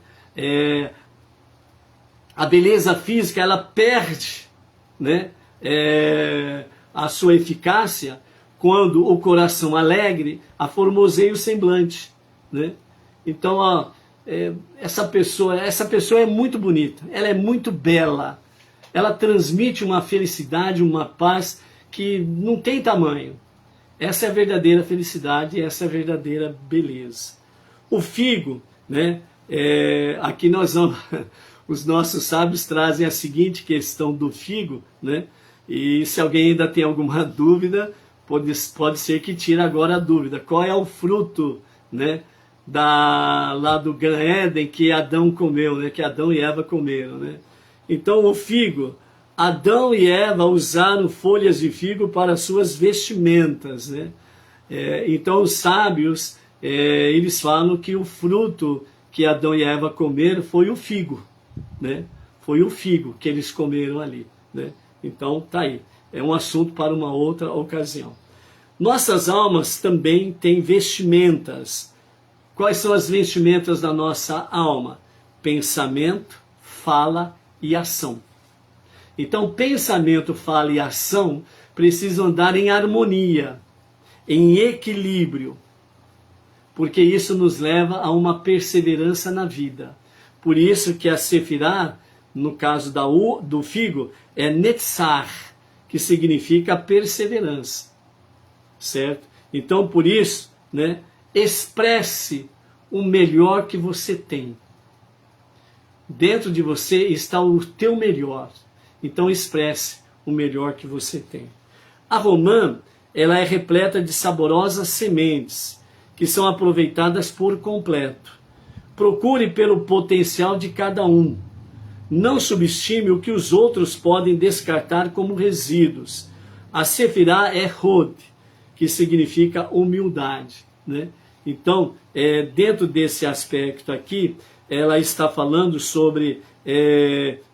A beleza física, ela perde, né? A sua eficácia quando o coração alegre aformoseia o semblante, né? Então essa pessoa é muito bonita, ela é muito bela, ela transmite uma felicidade, uma paz que não tem tamanho. Essa é a verdadeira felicidade, essa é a verdadeira beleza. O figo, né, Aqui nós vamos, os nossos sábios trazem a seguinte questão do figo, né? E se alguém ainda tem alguma dúvida, pode ser que tire agora a dúvida. Qual é o fruto, né, lá do Gan Éden que Adão comeu, né? Que Adão e Eva comeram, né? Então o figo, Adão e Eva usaram folhas de figo para suas vestimentas, né? Então os sábios, eles falam que o fruto que Adão e Eva comeram foi o figo, né? Foi o figo que eles comeram ali, né? Então tá aí, é um assunto para uma outra ocasião. Nossas almas também têm vestimentas. Quais são as vestimentas da nossa alma? Pensamento, fala e ação. Então pensamento, fala e ação precisam andar em harmonia, em equilíbrio, porque isso nos leva a uma perseverança na vida. Por isso que a Sefirá, no caso do figo, é Netzar, que significa perseverança, certo? Então por isso, né, expresse o melhor que você tem. Dentro de você está o teu melhor, então expresse o melhor que você tem. A romã, ela é repleta de saborosas sementes, que são aproveitadas por completo. Procure pelo potencial de cada um. Não subestime o que os outros podem descartar como resíduos. A Sefirá é Hod, que significa humildade, né? Então, dentro desse aspecto aqui, ela está falando sobre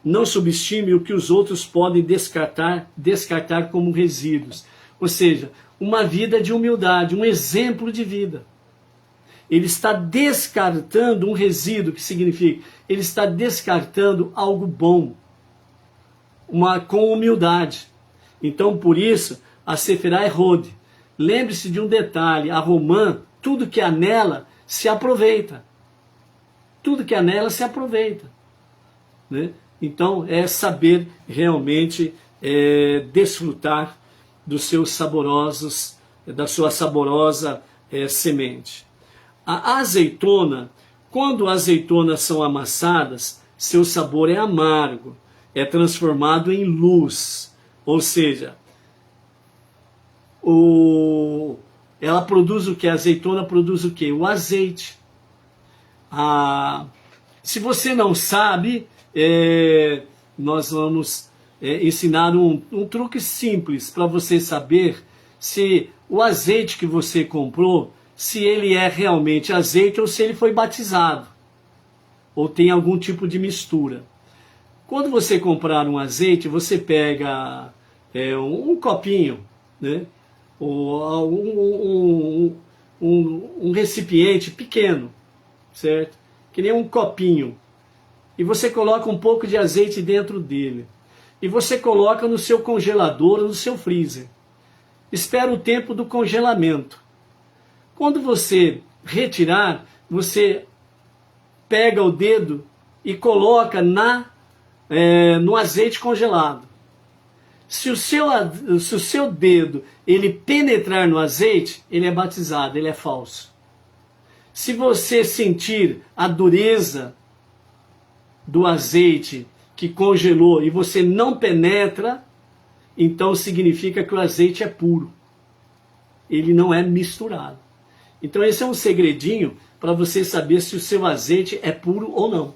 não subestime o que os outros podem descartar como resíduos. Ou seja, uma vida de humildade, um exemplo de vida. Ele está descartando um resíduo, que significa, ele está descartando algo bom, com humildade. Então, por isso, a Sefirá é Hod. Lembre-se de um detalhe, a romã, tudo que há nela se aproveita. Tudo que há nela se aproveita, né? Então, é saber realmente desfrutar dos seus saborosos, da sua saborosa semente. A azeitona, quando as azeitonas são amassadas, seu sabor é amargo, é transformado em luz, ou seja, ela produz o que? A azeitona produz o que? O azeite. Se você não sabe, nós vamos ensinar um truque simples para você saber se o azeite que você comprou, se ele é realmente azeite ou se ele foi batizado, ou tem algum tipo de mistura. Quando você comprar um azeite, você pega um copinho, né? Ou um recipiente pequeno, certo? Que nem um copinho. E você coloca um pouco de azeite dentro dele. E você coloca no seu congelador ou no seu freezer. Espera o tempo do congelamento. Quando você retirar, você pega o dedo e coloca no azeite congelado. Se o seu dedo ele penetrar no azeite, ele é batizado, ele é falso. Se você sentir a dureza do azeite que congelou e você não penetra, então significa que o azeite é puro. Ele não é misturado. Então esse é um segredinho para você saber se o seu azeite é puro ou não.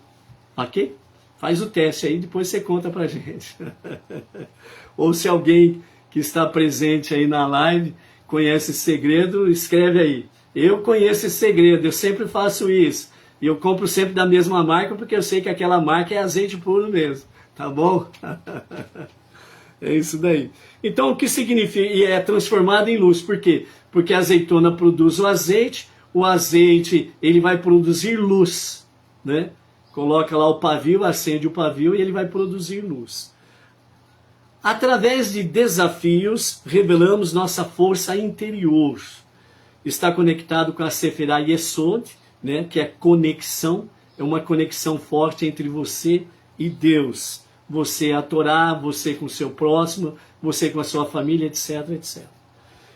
Ok? Faz o teste aí, depois você conta pra gente. Ou se alguém que está presente aí na live conhece esse segredo, escreve aí. Eu conheço esse segredo, eu sempre faço isso. E eu compro sempre da mesma marca, porque eu sei que aquela marca é azeite puro mesmo. Tá bom? É isso daí. Então o que significa? E é transformado em luz. Por quê? Porque a azeitona produz o azeite ele vai produzir luz, né? Coloca lá o pavio, acende o pavio e ele vai produzir luz. Através de desafios, revelamos nossa força interior. Está conectado com a Sefirá Yesod, né? Que é conexão, é uma conexão forte entre você e Deus. Você a Torá, você com o seu próximo, você com a sua família, etc, etc.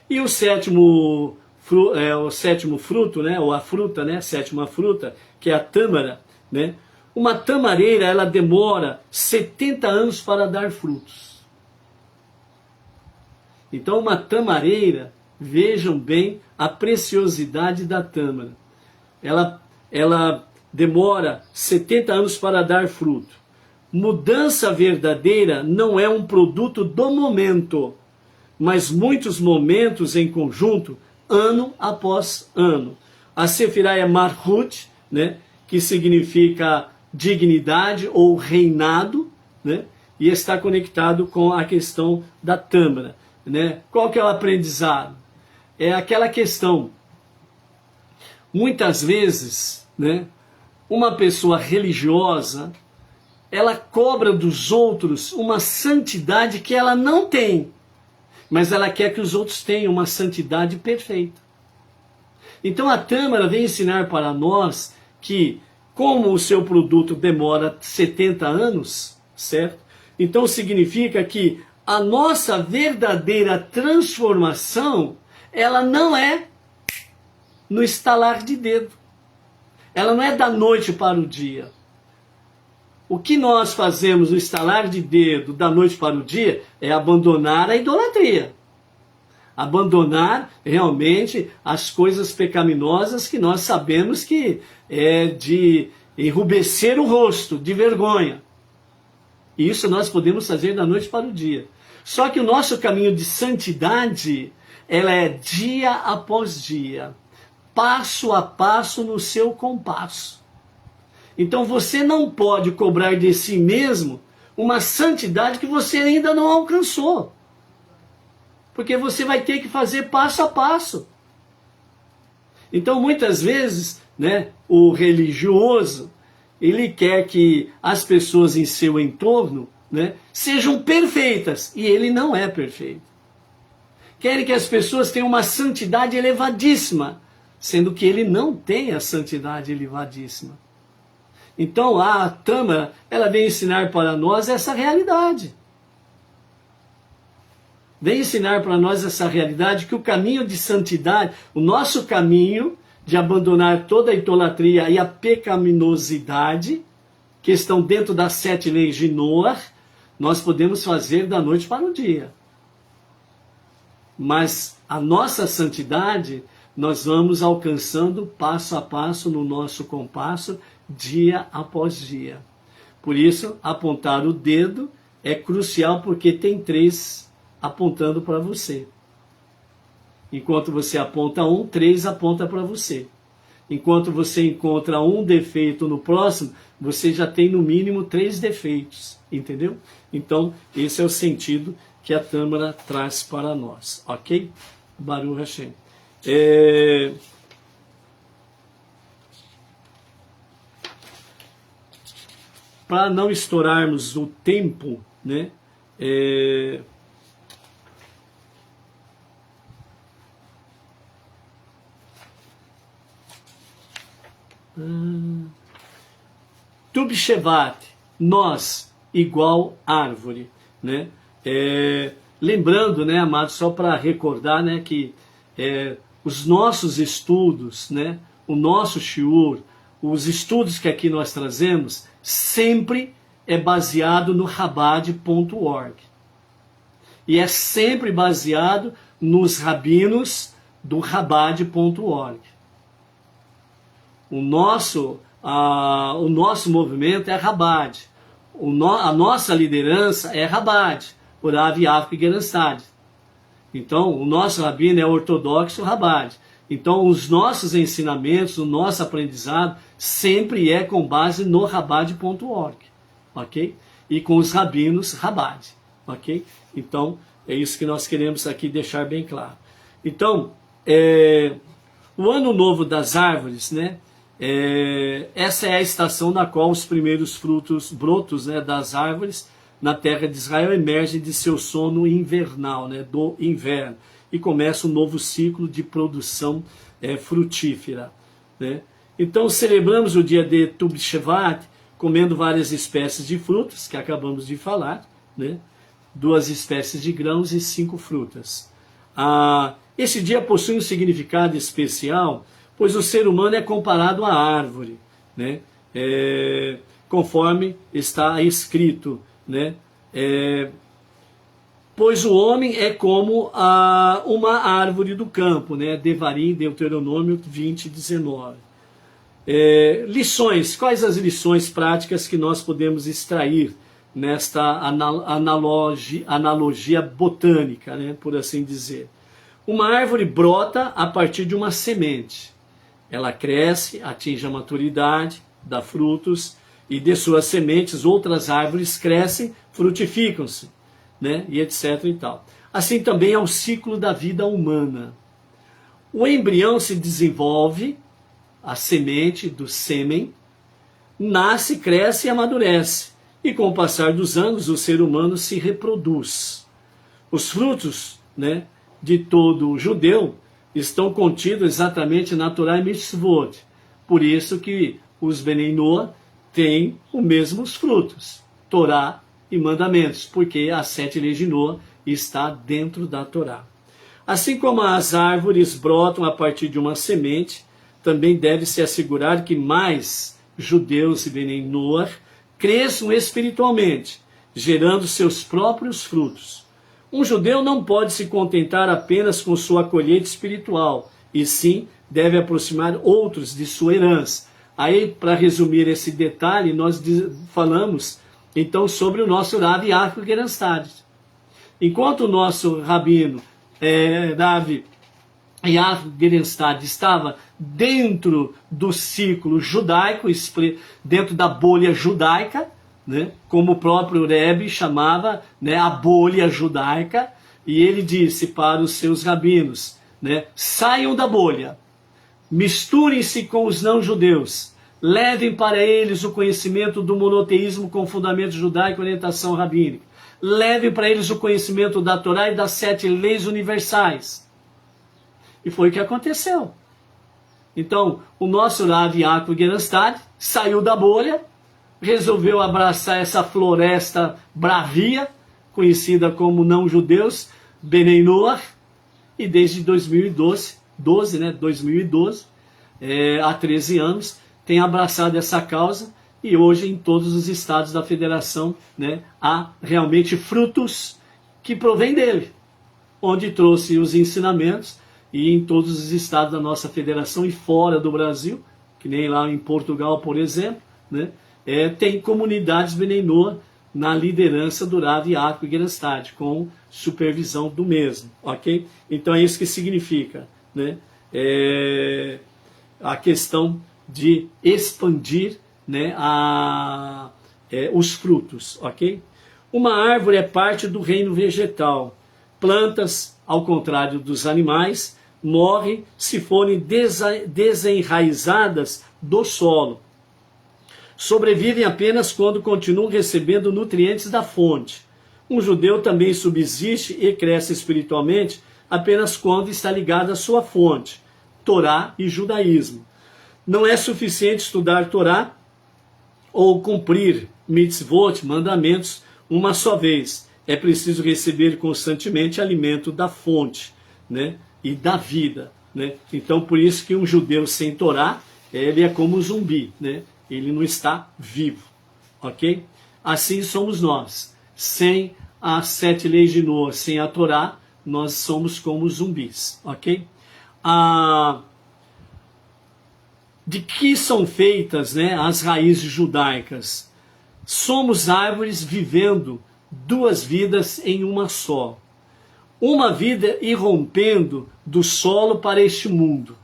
E o sétimo fruto, né, ou a fruta, né, sétima fruta, que é a tâmara, né? Uma tamareira, ela demora 70 anos para dar frutos. Então, uma tamareira, vejam bem a preciosidade da tâmara. Ela demora 70 anos para dar fruto. Mudança verdadeira não é um produto do momento, mas muitos momentos em conjunto, ano após ano. A Sefirá é Malchut, né, que significa dignidade ou reinado, né, e está conectado com a questão da tâmara, né? Qual que é o aprendizado? É aquela questão, muitas vezes, né, uma pessoa religiosa, ela cobra dos outros uma santidade que ela não tem, mas ela quer que os outros tenham uma santidade perfeita. Então a tâmara vem ensinar para nós que, como o seu produto demora 70 anos, certo? Então significa que a nossa verdadeira transformação, ela não é no estalar de dedo. Ela não é da noite para o dia. O que nós fazemos no estalar de dedo da noite para o dia é abandonar a idolatria. Abandonar realmente as coisas pecaminosas que nós sabemos que é de enrubescer o rosto, de vergonha. E isso nós podemos fazer da noite para o dia. Só que o nosso caminho de santidade, ela é dia após dia, passo a passo no seu compasso. Então você não pode cobrar de si mesmo uma santidade que você ainda não alcançou. Porque você vai ter que fazer passo a passo. Então muitas vezes, né, o religioso, ele quer que as pessoas em seu entorno, né, sejam perfeitas, e ele não é perfeito. Quer que as pessoas tenham uma santidade elevadíssima, sendo que ele não tem a santidade elevadíssima. Então a tâmara, ela vem ensinar para nós essa realidade. Vem ensinar para nós essa realidade, que o caminho de santidade, o nosso caminho de abandonar toda a idolatria e a pecaminosidade, que estão dentro das 7 leis de Noé, nós podemos fazer da noite para o dia. Mas a nossa santidade, nós vamos alcançando passo a passo no nosso compasso, dia após dia. Por isso, apontar o dedo é crucial, porque tem 3 apontando para você. Enquanto você aponta 1, 3 aponta para você. Enquanto você encontra um defeito no próximo, você já tem no mínimo 3 defeitos, entendeu? Então, esse é o sentido que a tâmara traz para nós, ok? Baruch Hashem. Para não estourarmos o tempo, né? Tu B'Shevat, nós igual árvore, né? Lembrando, né, amados, só para recordar, né, que os nossos estudos, né, o nosso shiur, os estudos que aqui nós trazemos, sempre é baseado no Chabad.org. E é sempre baseado nos rabinos do Chabad.org. O nosso movimento é Chabad. A nossa liderança é Chabad, por Avi Avki Geranstad. Então, o nosso rabino é ortodoxo Chabad. Então, os nossos ensinamentos, o nosso aprendizado, sempre é com base no Chabad.org, ok? E com os rabinos Chabad, ok? Então, é isso que nós queremos aqui deixar bem claro. Então, o Ano Novo das Árvores, né? Essa é a estação na qual os primeiros brotos, né, das árvores na terra de Israel emergem de seu sono invernal, né, do inverno, e começa um novo ciclo de produção frutífera, né? Então celebramos o dia de Tu B'Shevat comendo várias espécies de frutas, que acabamos de falar, né? 2 espécies de grãos e 5 frutas. Esse dia possui um significado especial, pois o ser humano é comparado à árvore, né? conforme está escrito, né? Pois o homem é como uma árvore do campo, né? Devarim, Deuteronômio 20, 19. Lições, quais as lições práticas que nós podemos extrair nesta analogia botânica, né? Por assim dizer? Uma árvore brota a partir de uma semente. Ela cresce, atinge a maturidade, dá frutos, e de suas sementes outras árvores crescem, frutificam-se, né? E etc. e tal. Assim também é o ciclo da vida humana. O embrião se desenvolve, a semente do sêmen, nasce, cresce e amadurece. E com o passar dos anos, o ser humano se reproduz. Os frutos, né, de todo judeu estão contidos exatamente na Torá e Mitzvot. Por isso que os Benei Noah têm os mesmos frutos, Torá e mandamentos, porque as 7 leis de Noah está dentro da Torá. Assim como as árvores brotam a partir de uma semente, também deve-se assegurar que mais judeus e Benei Noah cresçam espiritualmente, gerando seus próprios frutos. Um judeu não pode se contentar apenas com sua colheita espiritual, e sim deve aproximar outros de sua herança. Aí, para resumir esse detalhe, nós falamos então sobre o nosso Rav Yaakov Gerenstad. Enquanto o nosso rabino Rav Yaakov Gerenstad estava dentro do ciclo judaico, dentro da bolha judaica, né, como o próprio Rebbe chamava, né, a bolha judaica, e ele disse para os seus rabinos, né, saiam da bolha, misturem-se com os não-judeus, levem para eles o conhecimento do monoteísmo com fundamento judaico e orientação rabínica, levem para eles o conhecimento da Torá e das 7 leis universais. E foi o que aconteceu. Então, o nosso Rav Yaakov Gerenstad saiu da bolha, resolveu abraçar essa floresta bravia, conhecida como não-judeus, Benei Noah, e desde 2012, há 13 anos, tem abraçado essa causa, e hoje em todos os estados da federação, né, há realmente frutos que provêm dele, onde trouxe os ensinamentos, e em todos os estados da nossa federação e fora do Brasil, que nem lá em Portugal, por exemplo, né, tem comunidades Benei Noah na liderança do Rav Yaakov Gerenstad, com supervisão do mesmo, ok? Então é isso que significa, né, a questão de expandir, né, os frutos, ok? Uma árvore é parte do reino vegetal. Plantas, ao contrário dos animais, morrem se forem desenraizadas do solo. Sobrevivem apenas quando continuam recebendo nutrientes da fonte. Um judeu também subsiste e cresce espiritualmente apenas quando está ligado à sua fonte, Torá e judaísmo. Não é suficiente estudar Torá ou cumprir mitzvot, mandamentos, uma só vez. É preciso receber constantemente alimento da fonte, né, e da vida, né? Então, por isso que um judeu sem Torá, ele é como um zumbi, né? Ele não está vivo, ok? Assim somos nós. Sem as 7 leis de Noah, sem a Torá, nós somos como zumbis, ok? De que são feitas, né, as raízes judaicas? Somos árvores vivendo 2 vidas em uma só. Uma vida irrompendo do solo para este mundo,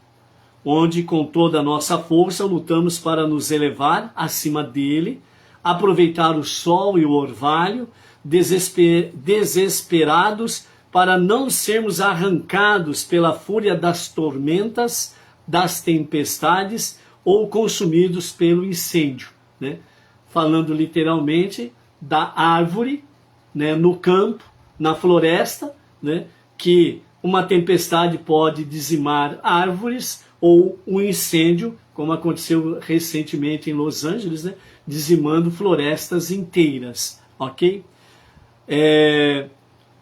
onde com toda a nossa força lutamos para nos elevar acima dele, aproveitar o sol e o orvalho, desesperados para não sermos arrancados pela fúria das tormentas, das tempestades ou consumidos pelo incêndio, né? Falando literalmente da árvore, né, no campo, na floresta, né, que uma tempestade pode dizimar árvores ou um incêndio, como aconteceu recentemente em Los Angeles, né, dizimando florestas inteiras, ok?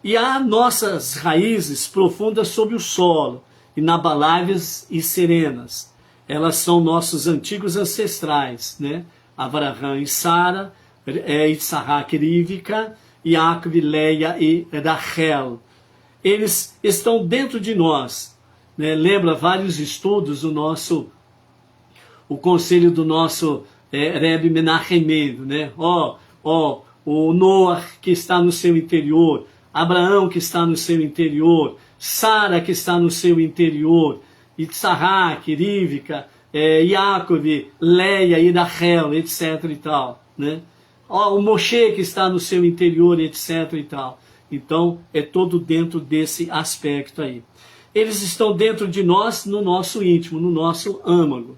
E há nossas raízes profundas sob o solo, inabaláveis e serenas. Elas são nossos antigos ancestrais, né? Avraham e Sara, Yitzhak e Rivka, Yaakov, Leia e Rachel. Eles estão dentro de nós, né? Lembra vários estudos o conselho do nosso Rebbe Menachem Mendel, né? O Noah que está no seu interior, Abraão que está no seu interior, Sara que está no seu interior, Yitzhak, Rivka, Yaakov, Leia e Rachel, etc. e tal, né? O Moshe que está no seu interior, etc. e tal. Então, é todo dentro desse aspecto aí. Eles estão dentro de nós, no nosso íntimo, no nosso âmago.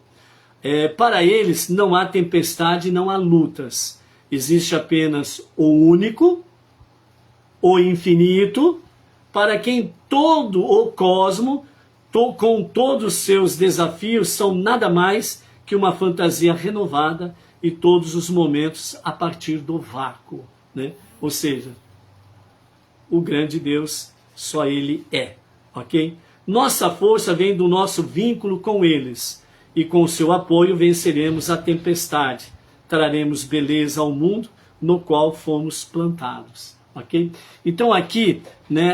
Para eles, não há tempestade, não há lutas. Existe apenas o único, o infinito, para quem todo o cosmo, com todos os seus desafios, são nada mais que uma fantasia renovada e todos os momentos a partir do vácuo, né? Ou seja, o grande Deus, só Ele é, ok? Nossa força vem do nosso vínculo com eles, e com o seu apoio venceremos a tempestade, traremos beleza ao mundo no qual fomos plantados, ok? Então aqui, né,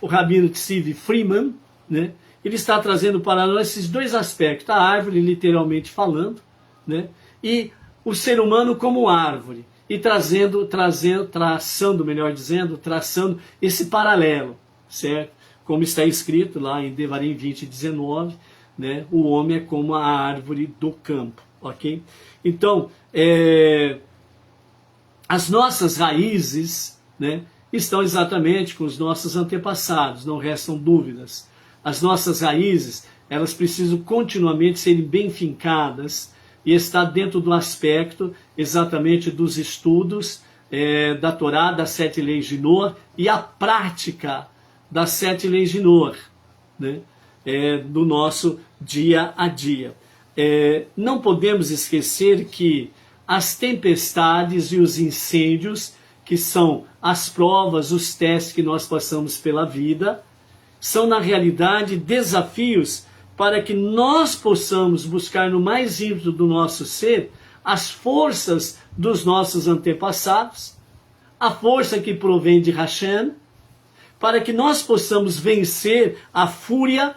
o Rabino Tzvi Freeman, né, ele está trazendo para nós esses dois aspectos, a árvore literalmente falando, né, e o ser humano como árvore, e traçando esse paralelo, certo? Como está escrito lá em Devarim 20:19, né? O homem é como a árvore do campo, ok? Então, as nossas raízes, né, estão exatamente com os nossos antepassados, não restam dúvidas. As nossas raízes, elas precisam continuamente serem bem fincadas, e está dentro do aspecto exatamente dos estudos da Torá, das 7 leis de Noah, e a prática das 7 leis de Noah, né? Do nosso dia a dia. Não podemos esquecer que as tempestades e os incêndios, que são as provas, os testes que nós passamos pela vida, são na realidade desafios para que nós possamos buscar no mais íntimo do nosso ser as forças dos nossos antepassados, a força que provém de Hashem, para que nós possamos vencer a fúria,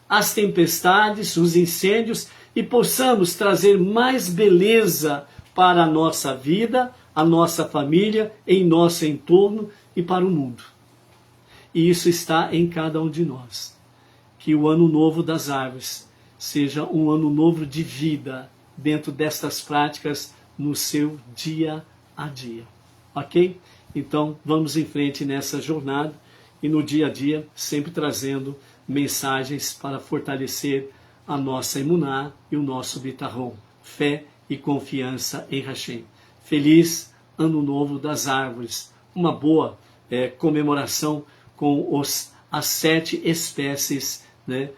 as tempestades, os incêndios, e possamos trazer mais beleza para a nossa vida, a nossa família, em nosso entorno e para o mundo. E isso está em cada um de nós. Que o ano novo das árvores seja um ano novo de vida dentro destas práticas no seu dia a dia. Ok? Então, vamos em frente nessa jornada e no dia a dia, sempre trazendo mensagens para fortalecer a nossa emuná e o nosso bitahon, fé e confiança em Hashem. Feliz Ano Novo das Árvores. Uma boa comemoração com as 7 espécies, né,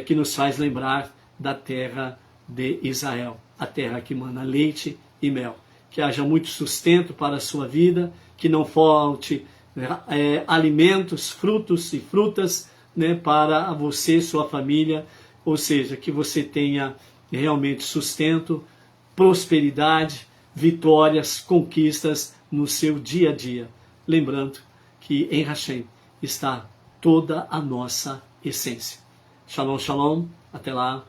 que nos faz lembrar da terra de Israel, a terra que mana leite e mel. Que haja muito sustento para a sua vida, que não falte alimentos, frutos e frutas, né, para você e sua família, ou seja, que você tenha realmente sustento, prosperidade, vitórias, conquistas no seu dia a dia. Lembrando que em Hashem está toda a nossa essência. Shalom, shalom, até lá.